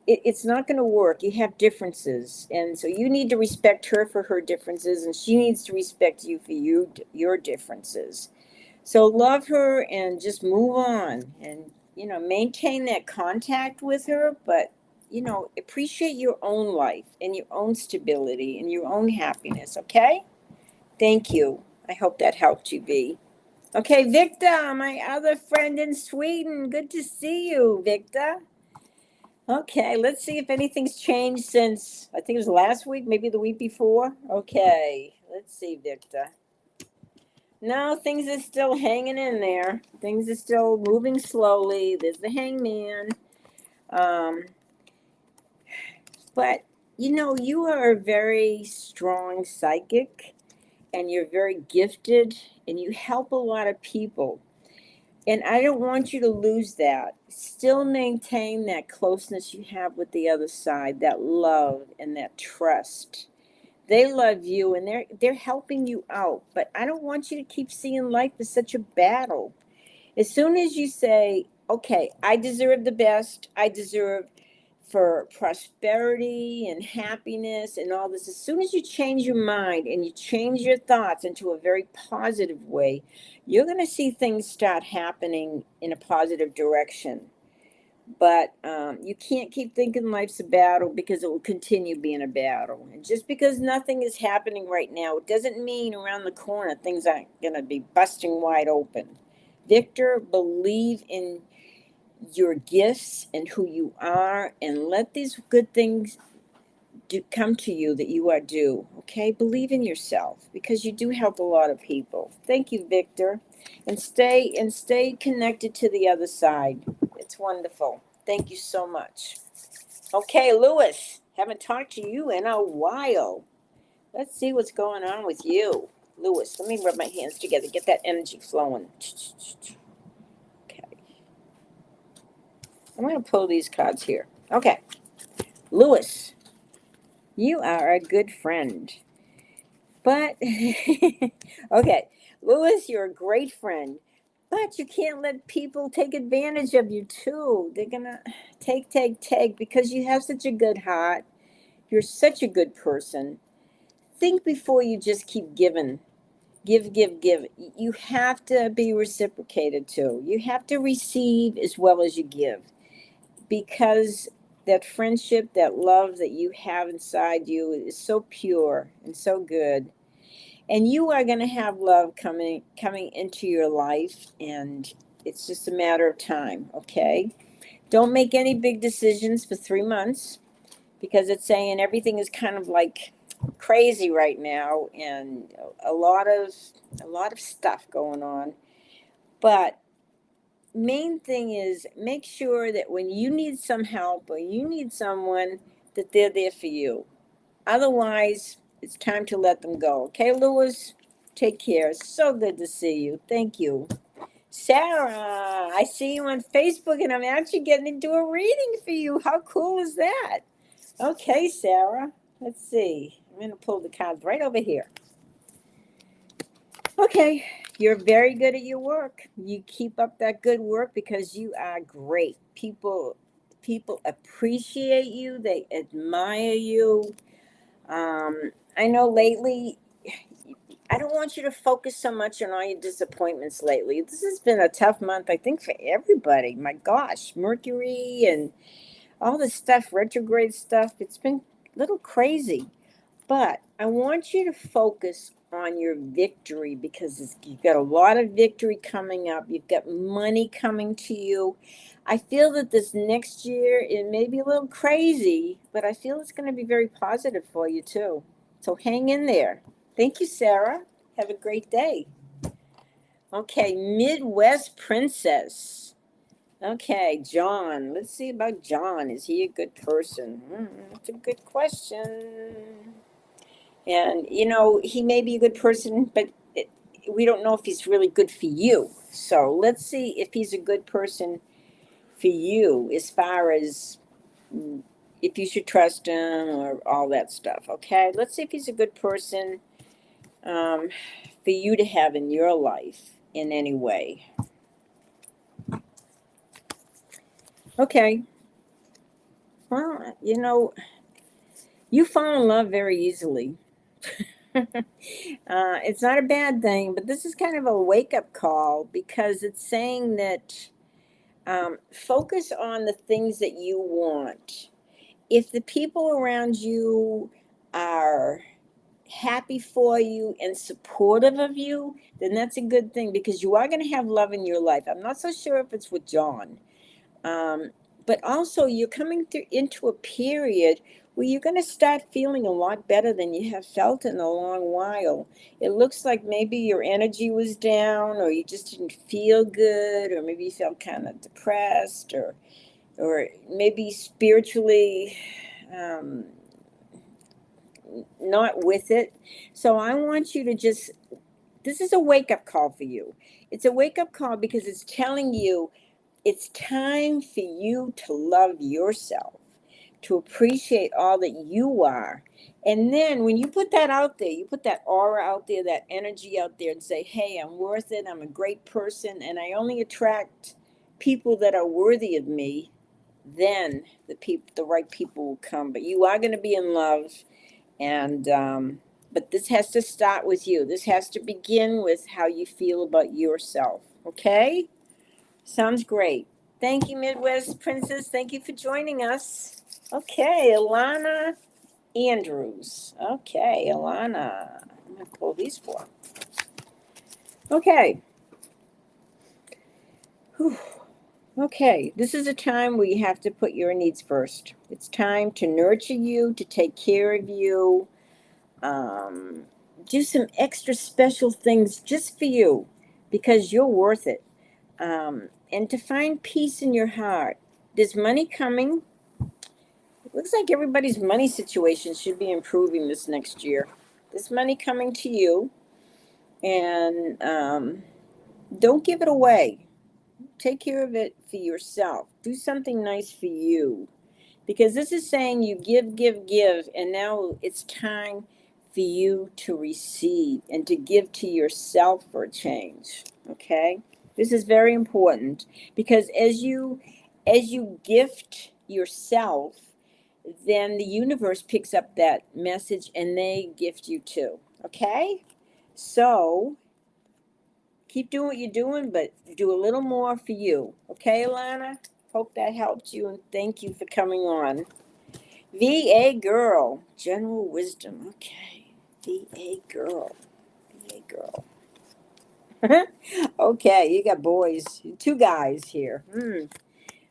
it's not going to work. You have differences, and so you need to respect her for her differences, and she needs to respect you for your differences. So love her and just move on, and maintain that contact with her, but appreciate your own life and your own stability and your own happiness. Okay? Thank you. I hope that helped you, B. Okay, Victor, my other friend in Sweden. Good to see you, Victor. Okay, let's see if anything's changed since, I think it was last week, maybe the week before. Okay, let's see, Victor. No, things are still hanging in there. Things are still moving slowly. There's the hangman. But, you are a very strong psychic, and you're very gifted, and you help a lot of people. And I don't want you to lose that. Still maintain that closeness you have with the other side, that love and that trust. They love you, and they're helping you out. But I don't want you to keep seeing life as such a battle. As soon as you say, okay, I deserve the best, I deserve for prosperity and happiness and all this, as soon as you change your mind and you change your thoughts into a very positive way, you're going to see things start happening in a positive direction. But you can't keep thinking life's a battle, because it will continue being a battle. And just because nothing is happening right now, it doesn't mean around the corner things aren't going to be busting wide open. Victor, believe in your gifts and who you are, and let these good things come to you that you are due. Okay, believe in yourself, because you do help a lot of people. Thank you, Victor, and stay connected to the other side. It's wonderful. Thank you so much. Okay, Lewis, haven't talked to you in a while. Let's see what's going on with you. Lewis, let me rub my hands together, get that energy flowing. Okay. I'm going to pull these cards here. Okay. Lewis, you are a good friend. But, okay. Lewis, you're a great friend. But you can't let people take advantage of you, too. They're going to take, because you have such a good heart. You're such a good person. Think before you just keep giving. Give, give, give. You have to be reciprocated too. You have to receive as well as you give, because that friendship, that love that you have inside you is so pure and so good. And you are going to have love coming into your life, and it's just a matter of time, okay? Don't make any big decisions for 3 months, because it's saying everything is kind of like crazy right now, and a lot of stuff going on. But main thing is, make sure that when you need some help or you need someone, that they're there for you. Otherwise, it's time to let them go. Okay, Lewis? Take care. So good to see you. Thank you. Sarah, I see you on Facebook, and I'm actually getting to do a reading for you. How cool is that? Okay, Sarah. Let's see. I'm going to pull the cards right over here. Okay, you're very good at your work. You keep up that good work because you are great. People appreciate you. They admire you. I know lately, I don't want you to focus so much on all your disappointments lately. This has been a tough month, I think, for everybody. My gosh, Mercury and all this stuff, retrograde stuff, it's been a little crazy. But I want you to focus on your victory, because you've got a lot of victory coming up. You've got money coming to you. I feel that this next year, it may be a little crazy, but I feel it's going to be very positive for you too. So hang in there. Thank you, Sarah. Have a great day. Okay, Midwest Princess. Okay, John. Let's see about John. Is he a good person? That's a good question. And, he may be a good person, but we don't know if he's really good for you. So let's see if he's a good person for you, as far as if you should trust him or all that stuff. Okay, let's see if he's a good person for you to have in your life in any way. Okay. Well, you fall in love very easily. It's not a bad thing, but this is kind of a wake-up call, because it's saying that focus on the things that you want. If the people around you are happy for you and supportive of you, then that's a good thing, because you are going to have love in your life. I'm not so sure if it's with John. But also, you're coming through into a period where you're going to start feeling a lot better than you have felt in a long while. It looks like maybe your energy was down, or you just didn't feel good, or maybe you felt kind of depressed, or maybe spiritually not with it. So I want you to just, this is a wake-up call for you. It's a wake-up call because it's telling you it's time for you to love yourself, to appreciate all that you are. And then when you put that out there, you put that aura out there, that energy out there, and say, hey, I'm worth it. I'm a great person, and I only attract people that are worthy of me. Then the right people will come. But you are going to be in love. And but this has to start with you. This has to begin with how you feel about yourself. Okay? Sounds great. Thank you, Midwest Princess. Thank you for joining us. Okay, Alana Andrews. Okay, Alana. I'm going to pull these four. Okay. Whew. Okay, this is a time where you have to put your needs first. It's time to nurture you, to take care of you, do some extra special things just for you, because you're worth it. And to find peace in your heart. There's money coming. It looks like everybody's money situation should be improving this next year. There's money coming to you, and don't give it away. Take care of it for yourself. Do something nice for you, because this is saying you give, give, give, and now it's time for you to receive and to give to yourself for a change. Okay, this is very important, because as you gift yourself, then the universe picks up that message and they gift you too. Okay, So keep doing what you're doing, but do a little more for you. Okay, Alana? Hope that helped you, and thank you for coming on. VA girl, general wisdom. Okay, VA girl, VA girl. Okay, you got boys, two guys here.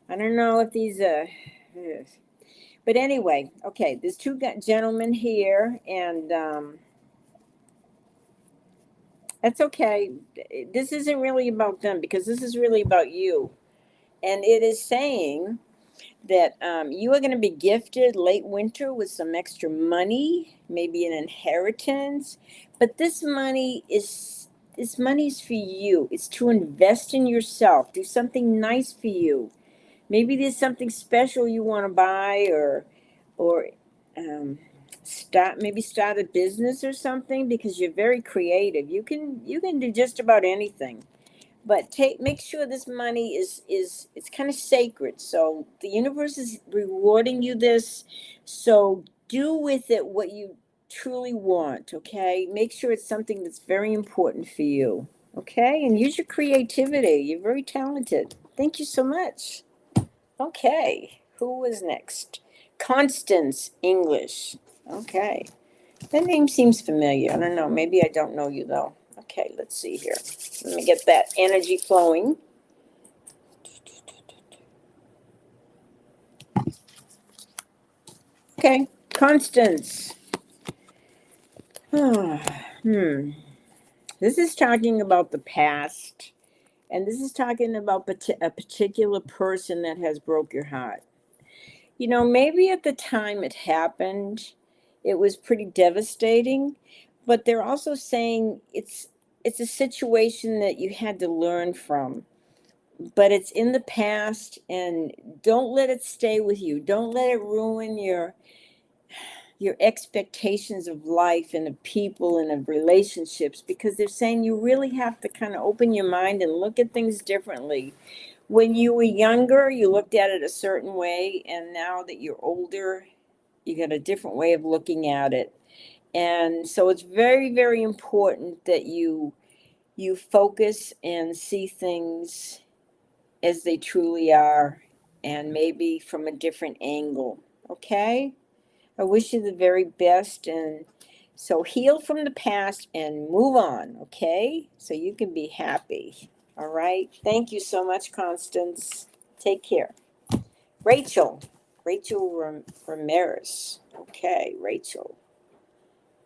I don't know if these but anyway, okay, there's two gentlemen here, and that's okay. This isn't really about them because this is really about you. And it is saying that you are going to be gifted late winter with some extra money, maybe an inheritance. But this money's for you. It's to invest in yourself. Do something nice for you. Maybe there's something special you want to buy, or start a business or something, because you're very creative. You can do just about anything, but make sure this money is it's kind of sacred. So the universe is rewarding you this. So do with it what you truly want. Okay, make sure it's something that's very important for you. Okay, and use your creativity. You're very talented. Thank you so much. Okay, who was next? Constance English. Okay, that name seems familiar. I don't know. Maybe I don't know you though. Okay, let's see here. Let me get that energy flowing. Okay, Constance. This is talking about the past, and this is talking about a particular person that has broke your heart. You know, maybe at the time it happened, it was pretty devastating, but they're also saying it's a situation that you had to learn from. But it's in the past, and don't let it stay with you. Don't let it ruin your expectations of life and of people and of relationships, because they're saying you really have to kind of open your mind and look at things differently. When you were younger, you looked at it a certain way, and now that you're older, you got a different way of looking at it. And so it's very, very important that you focus and see things as they truly are, and maybe from a different angle. Okay? I wish you the very best, and so heal from the past and move on, okay? So you can be happy. All right? Thank you so much, Constance. Take care. Rachel. Rachel Ramirez. Okay, Rachel.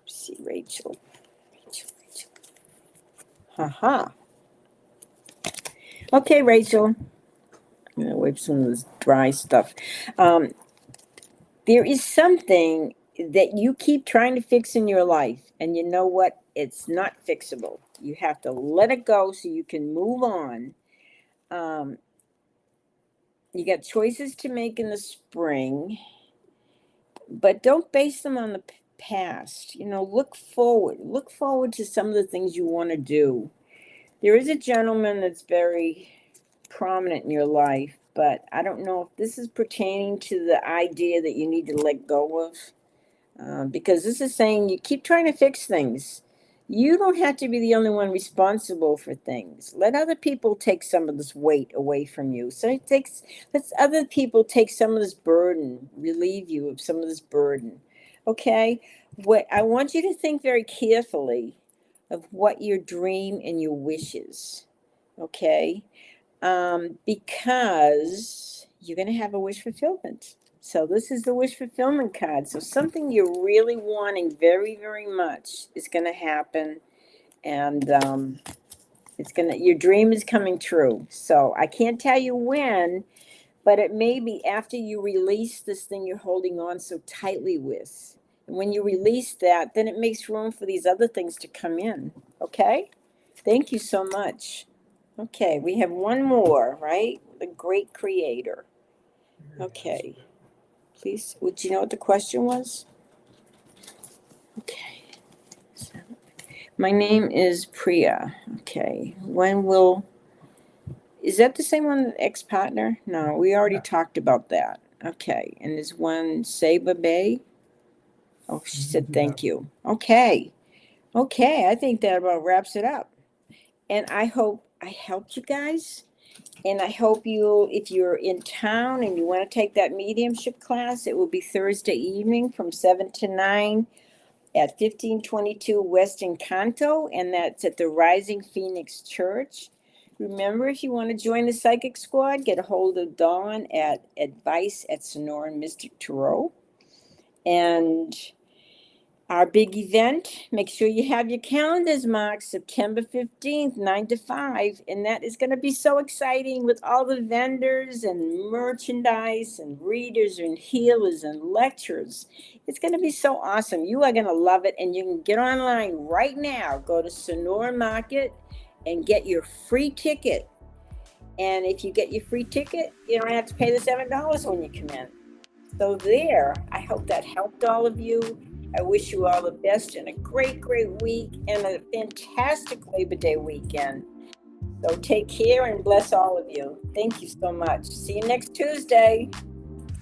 Let's see, Rachel. Rachel. Haha. Okay, Rachel. I'm going to wipe some of this dry stuff. There is something that you keep trying to fix in your life, and you know what? It's not fixable. You have to let it go so you can move on. You got choices to make in the spring, but don't base them on the past. You know, look forward. Look forward to some of the things you want to do. There is a gentleman that's very prominent in your life, but I don't know if this is pertaining to the idea that you need to let go of. Because this is saying you keep trying to fix things. You don't have to be the only one responsible for things. Let other people take some of this weight away from you. So let other people take some of this burden, relieve you of some of this burden. Okay? What I want you to think very carefully of what your dream and your wishes. Okay? Because you're going to have a wish fulfillment. So this is the wish fulfillment card. So something you're really wanting very, very much is going to happen, and your dream is coming true. So I can't tell you when, but it may be after you release this thing you're holding on so tightly with. And when you release that, then it makes room for these other things to come in. Okay? Thank you so much. Okay, we have one more, right? The great creator. Okay. Please, would you know what the question was? Okay. My name is Priya. Okay. Is that the same one, ex-partner? No, we already talked about that. Okay. And there's one Saba Bay. Oh, she said thank you. Okay. Okay, I think that about wraps it up. And I hope I helped you guys. And I hope you, if you're in town and you want to take that mediumship class, it will be Thursday evening from 7 to 9 at 1522 West Encanto, and that's at the Rising Phoenix Church. Remember, if you want to join the Psychic Squad, get a hold of Dawn at advice at Sonora Mystic Tarot. And our big event, make sure you have your calendars marked, September 15th, 9 to 5. And that is going to be so exciting with all the vendors and merchandise and readers and healers and lecturers. It's going to be so awesome. You are going to love it. And you can get online right now. Go to Sonora Market and get your free ticket. And if you get your free ticket, you don't have to pay the $7 when you come in. So there, I hope that helped all of you. I wish you all the best and a great, great week and a fantastic Labor Day weekend. So take care and bless all of you. Thank you so much. See you next Tuesday.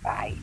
Bye.